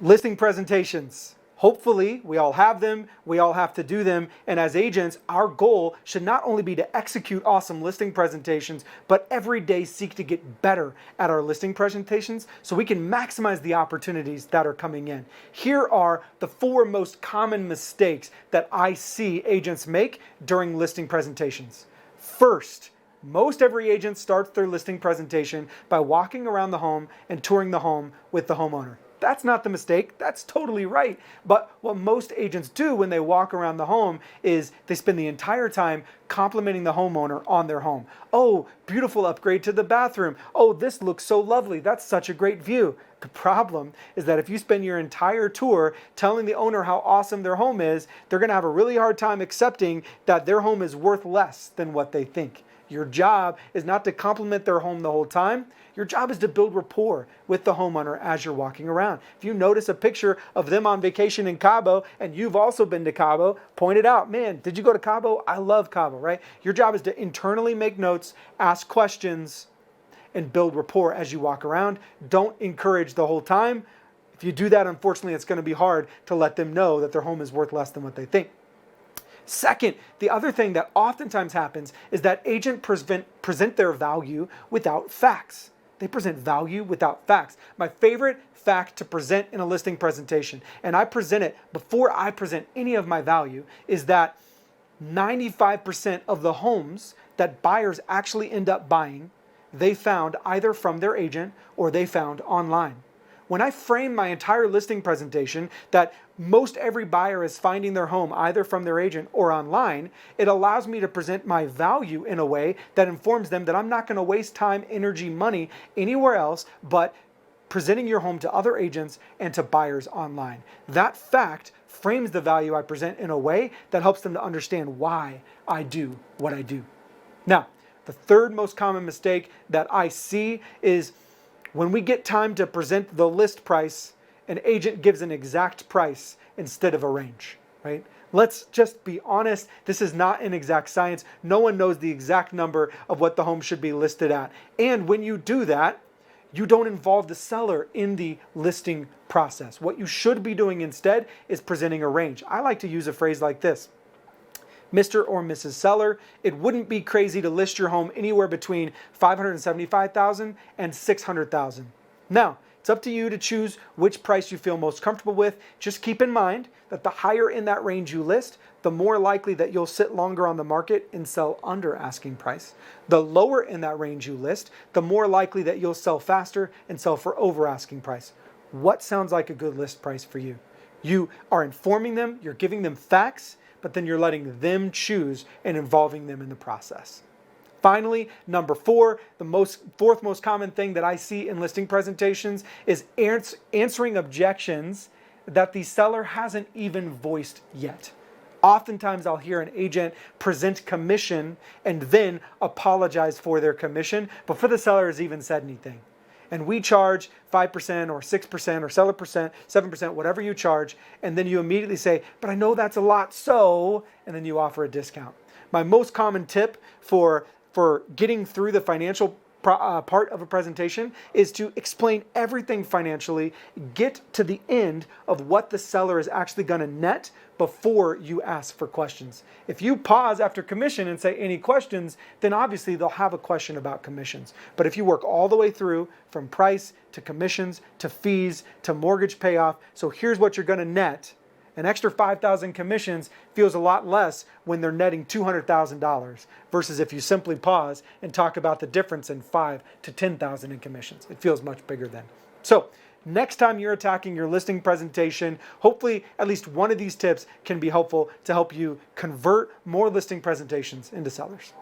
Listing presentations. Hopefully, we all have them, we all have to do them, and as agents, our goal should not only be to execute awesome listing presentations, but every day seek to get better at our listing presentations so we can maximize the opportunities that are coming in. Here are the 4 most common mistakes that I see agents make during listing presentations. First, most every agent starts their listing presentation by walking around the home and touring the home with the homeowner. That's not the mistake. That's totally right. But what most agents do when they walk around the home is they spend the entire time complimenting the homeowner on their home. Oh, beautiful upgrade to the bathroom. Oh, this looks so lovely. That's such a great view. The problem is that if you spend your entire tour telling the owner how awesome their home is, they're going to have a really hard time accepting that their home is worth less than what they think. Your job is not to compliment their home the whole time. Your job is to build rapport with the homeowner as you're walking around. If you notice a picture of them on vacation in Cabo and you've also been to Cabo, point it out. Man, did you go to Cabo? I love Cabo, right? Your job is to internally make notes, ask questions, and build rapport as you walk around. Don't encourage the whole time. If you do that, unfortunately, it's going to be hard to let them know that their home is worth less than what they think. Second, the other thing that oftentimes happens is that agents present their value without facts. They present value without facts. My favorite fact to present in a listing presentation, and I present it before I present any of my value, is that 95% of the homes that buyers actually end up buying, they found either from their agent or they found online. When I frame my entire listing presentation that most every buyer is finding their home either from their agent or online, it allows me to present my value in a way that informs them that I'm not going to waste time, energy, money anywhere else but presenting your home to other agents and to buyers online. That fact frames the value I present in a way that helps them to understand why I do what I do. Now, the third most common mistake that I see is when we get time to present the list price, an agent gives an exact price instead of a range, right? Let's just be honest. This is not an exact science. No one knows the exact number of what the home should be listed at. And when you do that, you don't involve the seller in the listing process. What you should be doing instead is presenting a range. I like to use a phrase like this. Mr. or Mrs. Seller, it wouldn't be crazy to list your home anywhere between $575,000 and $600,000. Now, it's up to you to choose which price you feel most comfortable with. Just keep in mind that the higher in that range you list, the more likely that you'll sit longer on the market and sell under asking price. The lower in that range you list, the more likely that you'll sell faster and sell for over asking price. What sounds like a good list price for you? You are informing them, you're giving them facts, but then you're letting them choose and involving them in the process. Finally, number 4, the fourth most common thing that I see in listing presentations is answering objections that the seller hasn't even voiced yet. Oftentimes I'll hear an agent present commission and then apologize for their commission before the seller has even said anything. And we charge 5% or 6% or 7%, whatever you charge, and then you immediately say, but I know that's a lot, so, and then you offer a discount. My most common tip for getting through the financial part of a presentation is to explain everything financially, get to the end of what the seller is actually going to net before you ask for questions. If you pause after commission and say any questions, then obviously they'll have a question about commissions. But if you work all the way through from price to commissions to fees to mortgage payoff, so here's what you're going to net. An extra 5,000 commissions feels a lot less when they're netting $200,000 versus if you simply pause and talk about the difference in 5 to 10,000 in commissions. It feels much bigger then. So next time you're attacking your listing presentation, hopefully at least one of these tips can be helpful to help you convert more listing presentations into sellers.